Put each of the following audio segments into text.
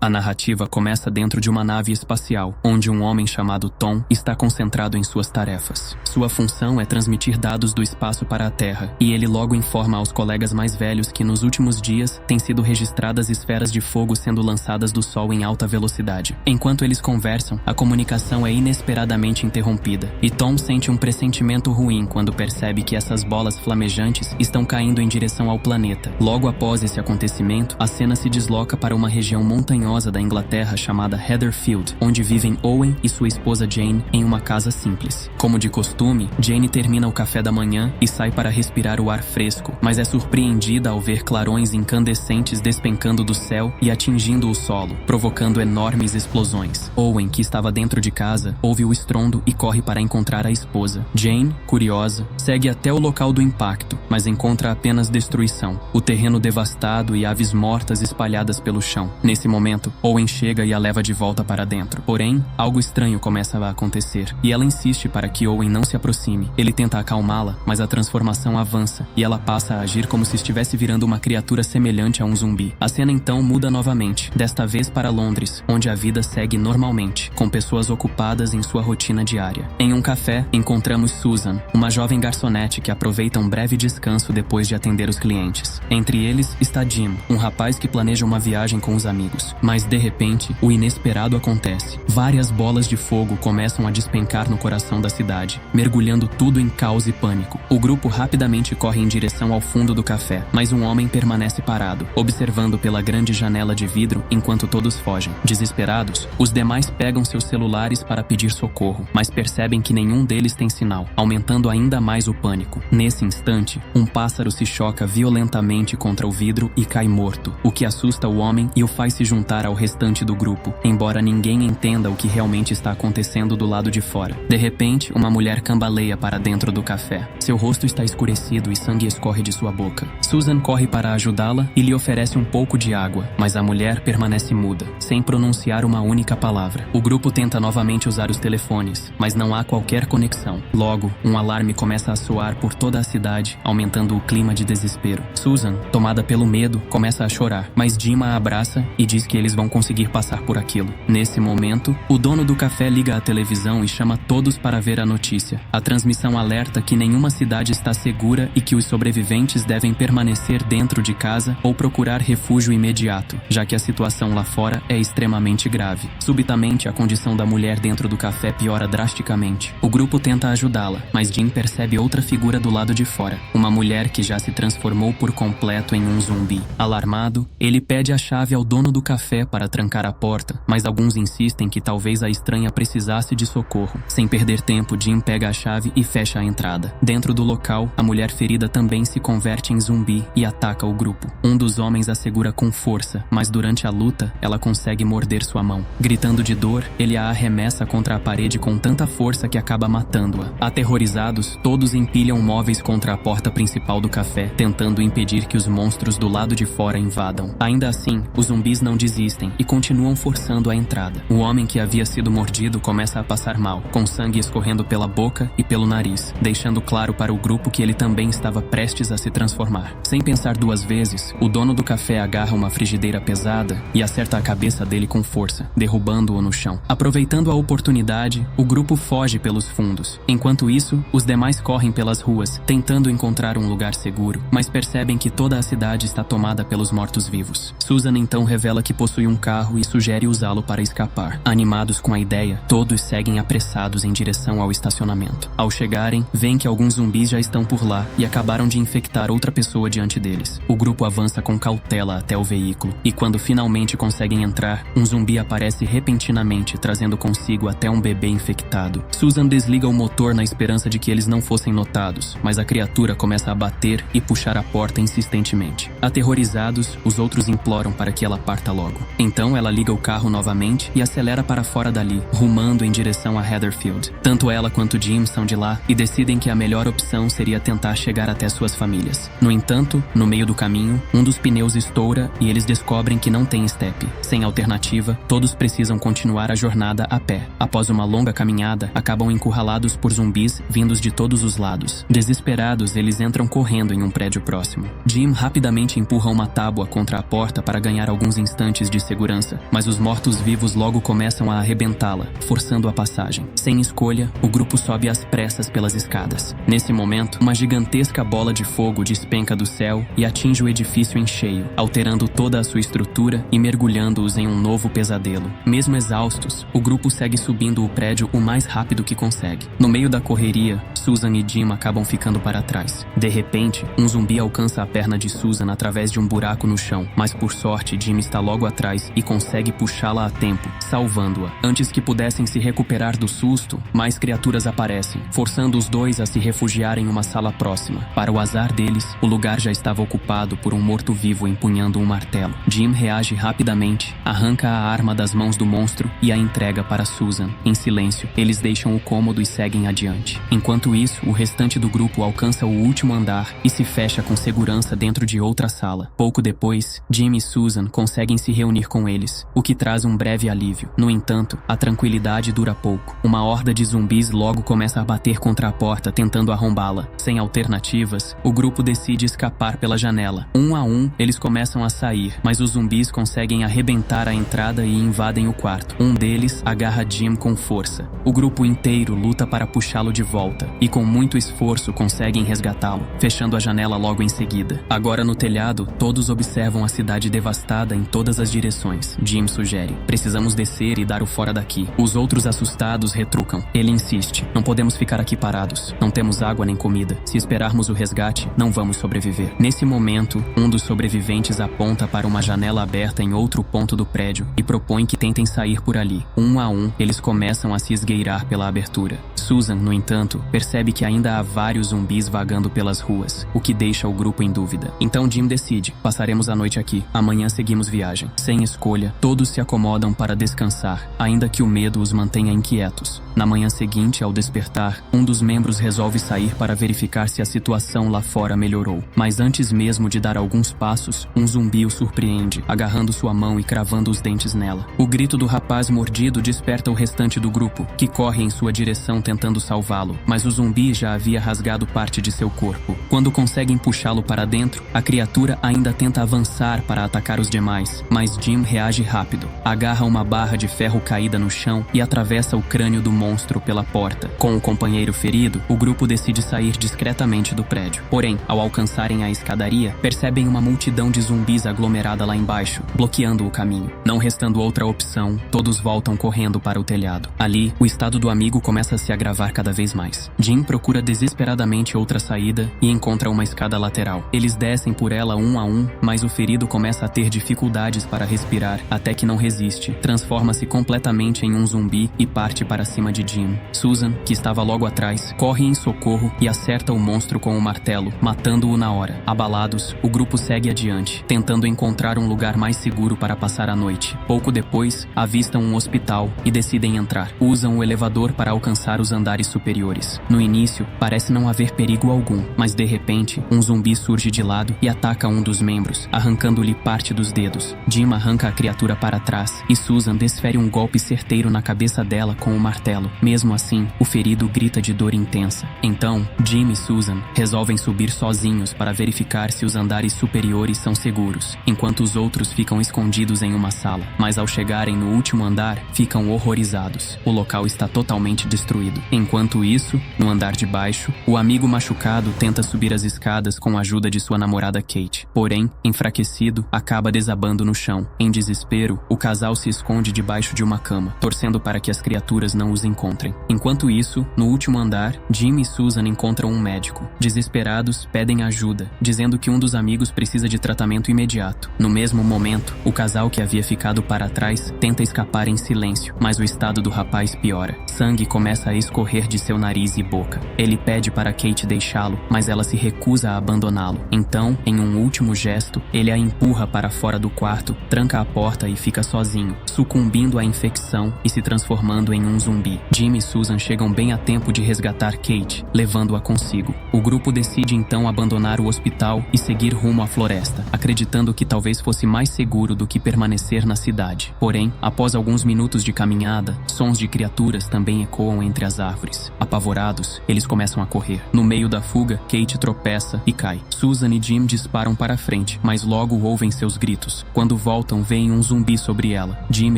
A narrativa começa dentro de uma nave espacial, onde um homem chamado Tom está concentrado em suas tarefas. Sua função é transmitir dados do espaço para a Terra, e ele logo informa aos colegas mais velhos que nos últimos dias têm sido registradas esferas de fogo sendo lançadas do Sol em alta velocidade. Enquanto eles conversam, a comunicação é inesperadamente interrompida, e Tom sente um pressentimento ruim quando percebe que essas bolas flamejantes estão caindo em direção ao planeta. Logo após esse acontecimento, a cena se desloca para uma região montanhosa da Inglaterra chamada Heatherfield, onde vivem Owen e sua esposa Jane em uma casa simples. Como de costume, Jane termina o café da manhã e sai para respirar o ar fresco, mas é surpreendida ao ver clarões incandescentes despencando do céu e atingindo o solo, provocando enormes explosões. Owen, que estava dentro de casa, ouve o estrondo e corre para encontrar a esposa. Jane, curiosa, segue até o local do impacto, mas encontra apenas destruição, o terreno devastado e aves mortas espalhadas pelo chão. Nesse momento, Owen chega e a leva de volta para dentro. Porém, algo estranho começa a acontecer, e ela insiste para que Owen não se aproxime. Ele tenta acalmá-la, mas a transformação avança, e ela passa a agir como se estivesse virando uma criatura semelhante a um zumbi. A cena então muda novamente, desta vez para Londres, onde a vida segue normalmente, com pessoas ocupadas em sua rotina diária. Em um café, encontramos Susan, uma jovem garçonete que aproveita um breve descanso depois de atender os clientes. Entre eles está Jim, um rapaz que planeja uma viagem com os amigos. Mas, de repente, o inesperado acontece. Várias bolas de fogo começam a despencar no coração da cidade, mergulhando tudo em caos e pânico. O grupo rapidamente corre em direção ao fundo do café, mas um homem permanece parado, observando pela grande janela de vidro enquanto todos fogem. Desesperados, os demais pegam seus celulares para pedir socorro, mas percebem que nenhum deles tem sinal, aumentando ainda mais o pânico. Nesse instante, um pássaro se choca violentamente contra o vidro e cai morto, o que assusta o homem e o faz se juntar ao restante do grupo, embora ninguém entenda o que realmente está acontecendo do lado de fora. De repente, uma mulher cambaleia para dentro do café. Seu rosto está escurecido e sangue escorre de sua boca. Susan corre para ajudá-la e lhe oferece um pouco de água, mas a mulher permanece muda, sem pronunciar uma única palavra. O grupo tenta novamente usar os telefones, mas não há qualquer conexão. Logo, um alarme começa a soar por toda a cidade, aumentando o clima de desespero. Susan, tomada pelo medo, começa a chorar, mas Jim a abraça e diz que eles vão conseguir passar por aquilo. Nesse momento, o dono do café liga a televisão e chama todos para ver a notícia. A transmissão alerta que nenhuma cidade está segura e que os sobreviventes devem permanecer dentro de casa ou procurar refúgio imediato, já que a situação lá fora é extremamente grave. Subitamente, a condição da mulher dentro do café piora drasticamente. O grupo tenta ajudá-la, mas Jim percebe outra figura do lado de fora, uma mulher que já se transformou por completo em um zumbi. Alarmado, ele pede a chave ao dono do café para trancar a porta, mas alguns insistem que talvez a estranha precisasse de socorro. Sem perder tempo, Jim pega a chave e fecha a entrada. Dentro do local, a mulher ferida também se converte em zumbi e ataca o grupo. Um dos homens a segura com força, mas durante a luta, ela consegue morder sua mão. Gritando de dor, ele a arremessa contra a parede com tanta força que acaba matando-a. Aterrorizados, todos empilham móveis contra a porta principal do café, tentando impedir que os monstros do lado de fora invadam. Ainda assim, os zumbis não desistem e continuam forçando a entrada. O homem que havia sido mordido começa a passar mal, com sangue escorrendo pela boca e pelo nariz, deixando claro para o grupo que ele também estava prestes a se transformar. Sem pensar duas vezes, o dono do café agarra uma frigideira pesada e acerta a cabeça dele com força, derrubando-o no chão. Aproveitando a oportunidade, o grupo foge pelos fundos. Enquanto isso, os demais correm pelas ruas, tentando encontrar um lugar seguro, mas percebem que toda a cidade está tomada pelos mortos-vivos. Susan então revela que possui um carro e sugere usá-lo para escapar. Animados com a ideia, todos seguem apressados em direção ao estacionamento. Ao chegarem, veem que alguns zumbis já estão por lá e acabaram de infectar outra pessoa diante deles. O grupo avança com cautela até o veículo, e quando finalmente conseguem entrar, um zumbi aparece repentinamente, trazendo consigo até um bebê infectado. Susan desliga o motor na esperança de que eles não fossem notados, mas a criatura começa a bater e puxar a porta insistentemente. Aterrorizados, os outros imploram para que ela parta logo. Então ela liga o carro novamente e acelera para fora dali, rumando em direção a Heatherfield. Tanto ela quanto Jim são de lá e decidem que a melhor opção seria tentar chegar até suas famílias. No entanto, no meio do caminho, um dos pneus estoura e eles descobrem que não tem estepe. Sem alternativa, todos precisam continuar a jornada a pé. Após uma longa caminhada, acabam encurralados por zumbis vindos de todos os lados. Desesperados, eles entram correndo em um prédio próximo. Jim rapidamente empurra uma tábua contra a porta para ganhar alguns instantes de segurança, mas os mortos-vivos logo começam a arrebentá-la, forçando a passagem. Sem escolha, o grupo sobe às pressas pelas escadas. Nesse momento, uma gigantesca bola de fogo despenca do céu e atinge o edifício em cheio, alterando toda a sua estrutura e mergulhando-os em um novo pesadelo. Mesmo exaustos, o grupo segue subindo o prédio o mais rápido que consegue. No meio da correria, Susan e Jim acabam ficando para trás. De repente, um zumbi alcança a perna de Susan através de um buraco no chão, mas por sorte, Jim está logo atrás e consegue puxá-la a tempo, salvando-a. Antes que pudessem se recuperar do susto, mais criaturas aparecem, forçando os dois a se refugiar em uma sala próxima. Para o azar deles, o lugar já estava ocupado por um morto-vivo empunhando um martelo. Jim reage rapidamente, arranca a arma das mãos do monstro e a entrega para Susan. Em silêncio, eles deixam o cômodo e seguem adiante. Enquanto isso, o restante do grupo alcança o último andar e se fecha com segurança dentro de outra sala. Pouco depois, Jim e Susan conseguem se reunir com eles, o que traz um breve alívio. No entanto, a tranquilidade dura pouco. Uma horda de zumbis logo começa a bater contra a porta, tentando arrombá-la. Sem alternativas, o grupo decide escapar pela janela. Um a um, eles começam a sair, mas os zumbis conseguem arrebentar a entrada e invadem o quarto. Um deles agarra Jim com força. O grupo inteiro luta para puxá-lo de volta, e com muito esforço conseguem resgatá-lo, fechando a janela logo em seguida. Agora no telhado, todos observam a cidade devastada em todas as direções. Jim sugere: precisamos descer e dar o fora daqui. Os outros assustados retrucam. Ele insiste: não podemos ficar aqui parados. Não temos água nem comida. Se esperarmos o resgate, não vamos sobreviver. Nesse momento, um dos sobreviventes aponta para uma janela aberta em outro ponto do prédio e propõe que tentem sair por ali. Um a um, eles começam a se esgueirar pela abertura. Susan, no entanto, percebe que ainda há vários zumbis vagando pelas ruas, o que deixa o grupo em dúvida. Então Jim decide: passaremos a noite aqui. Amanhã seguimos viagem. Sem escolha, todos se acomodam para descansar, ainda que o medo os mantenha inquietos. Na manhã seguinte, ao despertar, um dos membros resolve sair para verificar se a situação lá fora melhorou. Mas antes mesmo de dar alguns passos, um zumbi o surpreende, agarrando sua mão e cravando os dentes nela. O grito do rapaz mordido desperta o restante do grupo, que corre em sua direção tentando salvá-lo, mas o zumbi já havia rasgado parte de seu corpo. Quando conseguem puxá-lo para dentro, a criatura ainda tenta avançar para atacar os demais, mas Jim reage rápido, agarra uma barra de ferro caída no chão e atravessa o crânio do monstro pela porta. Com o companheiro ferido, o grupo decide sair discretamente do prédio. Porém, ao alcançarem a escadaria, percebem uma multidão de zumbis aglomerada lá embaixo, bloqueando o caminho. Não restando outra opção, todos voltam correndo para o telhado. Ali, o estado do amigo começa a se agravar cada vez mais. Jim procura desesperadamente outra saída e encontra uma escada lateral. Eles descem por ela um a um, mas o ferido começa a ter dificuldades para respirar, até que não resiste. Transforma-se completamente em um zumbi e parte para cima de Jim. Susan, que estava logo atrás, corre em socorro e acerta o monstro com o martelo, matando-o na hora. Abalados, o grupo segue adiante, tentando encontrar um lugar mais seguro para passar a noite. Pouco depois, avistam um hospital e decidem entrar. Usam o elevador para alcançar os andares superiores. No início, parece não haver perigo algum, mas de repente, um zumbi surge de lado e ataca um dos membros, arrancando-lhe parte dos dedos. Jim arranca a criatura para trás e Susan desfere um golpe certeiro na cabeça dela com o martelo. Mesmo assim, o ferido grita de dor intensa. Então, Jim e Susan resolvem subir sozinhos para verificar se os andares superiores são seguros, enquanto os outros ficam escondidos em uma sala. Mas ao chegarem no último andar, ficam horrorizados. O local está totalmente destruído. Enquanto isso, no andar de baixo, o amigo machucado tenta subir as escadas com a ajuda de sua namorada Kate. Porém, enfraquecido, acaba desabando no chão. Em desespero, o casal se esconde debaixo de uma cama, torcendo para que as criaturas não os encontrem. Enquanto isso, no último andar, Jim e Susan encontram um médico. Desesperados, pedem ajuda, dizendo que um dos amigos precisa de tratamento imediato. No mesmo momento, o casal que havia ficado para trás tenta escapar em silêncio, mas o estado do rapaz piora. Sangue começa a escorrer de seu nariz e boca. Ele pede para Kate deixá-lo, mas ela se recusa a abandoná-lo. Então, em um último gesto, ele a empurra para fora do quarto, tranca a porta e fica sozinho, sucumbindo à infecção e se transformando em um zumbi. Jim e Susan chegam bem a tempo de resgatar Kate, levando-a consigo. O grupo decide então abandonar o hospital e seguir rumo à floresta, acreditando que talvez fosse mais seguro do que permanecer na cidade. Porém, após alguns minutos de caminhada, sons de criaturas também ecoam entre as das árvores. Apavorados, eles começam a correr. No meio da fuga, Kate tropeça e cai. Susan e Jim disparam para a frente, mas logo ouvem seus gritos. Quando voltam, veem um zumbi sobre ela. Jim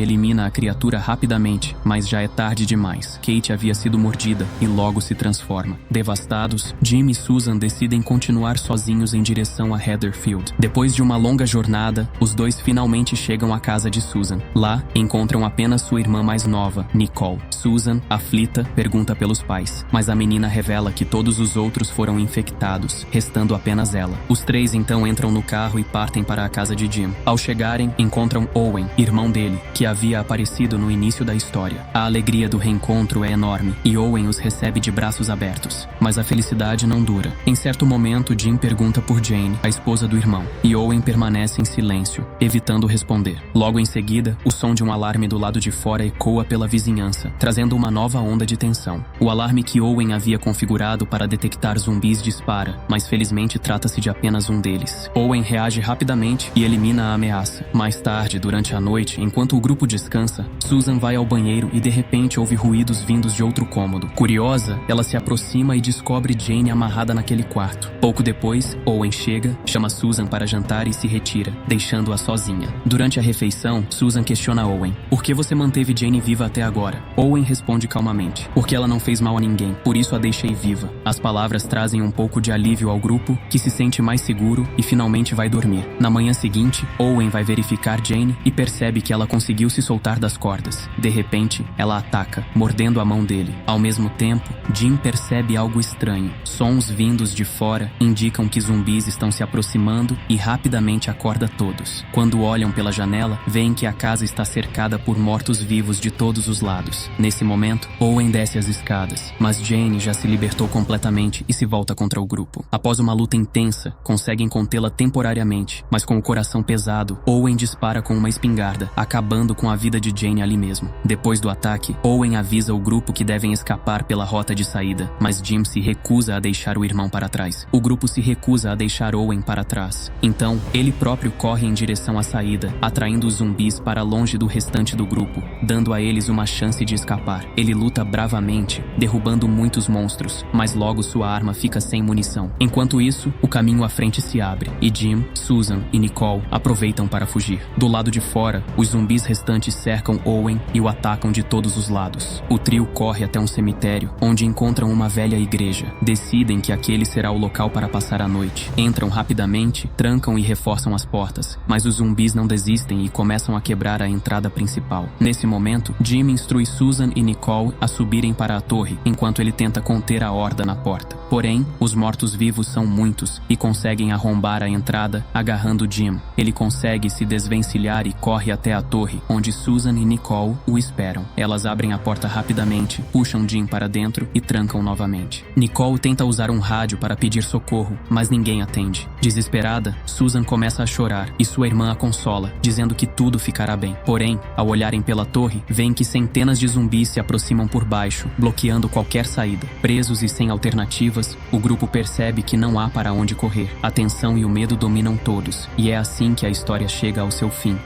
elimina a criatura rapidamente, mas já é tarde demais. Kate havia sido mordida e logo se transforma. Devastados, Jim e Susan decidem continuar sozinhos em direção a Heatherfield. Depois de uma longa jornada, os dois finalmente chegam à casa de Susan. Lá, encontram apenas sua irmã mais nova, Nicole. Susan, aflita, pergunta pelos pais, mas a menina revela que todos os outros foram infectados, restando apenas ela. Os três então entram no carro e partem para a casa de Jim. Ao chegarem, encontram Owen, irmão dele, que havia aparecido no início da história. A alegria do reencontro é enorme e Owen os recebe de braços abertos. Mas a felicidade não dura. Em certo momento, Jim pergunta por Jane, a esposa do irmão, e Owen permanece em silêncio, evitando responder. Logo em seguida, o som de um alarme do lado de fora ecoa pela vizinhança, trazendo uma nova onda de tensão. O alarme que Owen havia configurado para detectar zumbis dispara, mas felizmente trata-se de apenas um deles. Owen reage rapidamente e elimina a ameaça. Mais tarde, durante a noite, enquanto o grupo descansa, Susan vai ao banheiro e de repente ouve ruídos vindos de outro cômodo. Curiosa, ela se aproxima e descobre Jane amarrada naquele quarto. Pouco depois, Owen chega, chama Susan para jantar e se retira, deixando-a sozinha. Durante a refeição, Susan questiona Owen: "Por que você manteve Jane viva até agora?" Owen responde calmamente: "Porque ela não fez mal a ninguém, por isso a deixei viva." As palavras trazem um pouco de alívio ao grupo, que se sente mais seguro e finalmente vai dormir. Na manhã seguinte, Owen vai verificar Jane e percebe que ela conseguiu se soltar das cordas. De repente, ela ataca, mordendo a mão dele. Ao mesmo tempo, Jim percebe algo estranho. Sons vindos de fora indicam que zumbis estão se aproximando e rapidamente acorda todos. Quando olham pela janela, veem que a casa está cercada por mortos-vivos de todos os lados. Nesse momento, Owen desce as escadas, mas Jane já se libertou completamente e se volta contra o grupo. Após uma luta intensa, conseguem contê-la temporariamente, mas com o coração pesado, Owen dispara com uma espingarda, acabando com a vida de Jane ali mesmo. Depois do ataque, Owen avisa o grupo que devem escapar pela rota de saída, mas Jim se recusa a deixar o irmão para trás. O grupo se recusa a deixar Owen para trás. Então, ele próprio corre em direção à saída, atraindo os zumbis para longe do restante do grupo, dando a eles uma chance de escapar. Ele luta bravamente, derrubando muitos monstros, mas logo sua arma fica sem munição. Enquanto isso, o caminho à frente se abre, e Jim, Susan e Nicole aproveitam para fugir. Do lado de fora, os zumbis restantes cercam Owen e o atacam de todos os lados. O trio corre até um cemitério, onde encontram uma velha igreja. Decidem que aquele será o local para passar a noite. Entram rapidamente, trancam e reforçam as portas, mas os zumbis não desistem e começam a quebrar a entrada principal. Nesse momento, Jim instrui Susan e Nicole a subirem para a torre, enquanto ele tenta conter a horda na porta. Porém, os mortos-vivos são muitos e conseguem arrombar a entrada, agarrando Jim. Ele consegue se desvencilhar e corre até a torre, onde Susan e Nicole o esperam. Elas abrem a porta rapidamente, puxam Jim para dentro e trancam novamente. Nicole tenta usar um rádio para pedir socorro, mas ninguém atende. Desesperada, Susan começa a chorar e sua irmã a consola, dizendo que tudo ficará bem. Porém, ao olharem pela torre, veem que centenas de zumbis se aproximam por baixo, bloqueando qualquer saída. Presos e sem alternativas, o grupo percebe que não há para onde correr. A tensão e o medo dominam todos, e é assim que a história chega ao seu fim.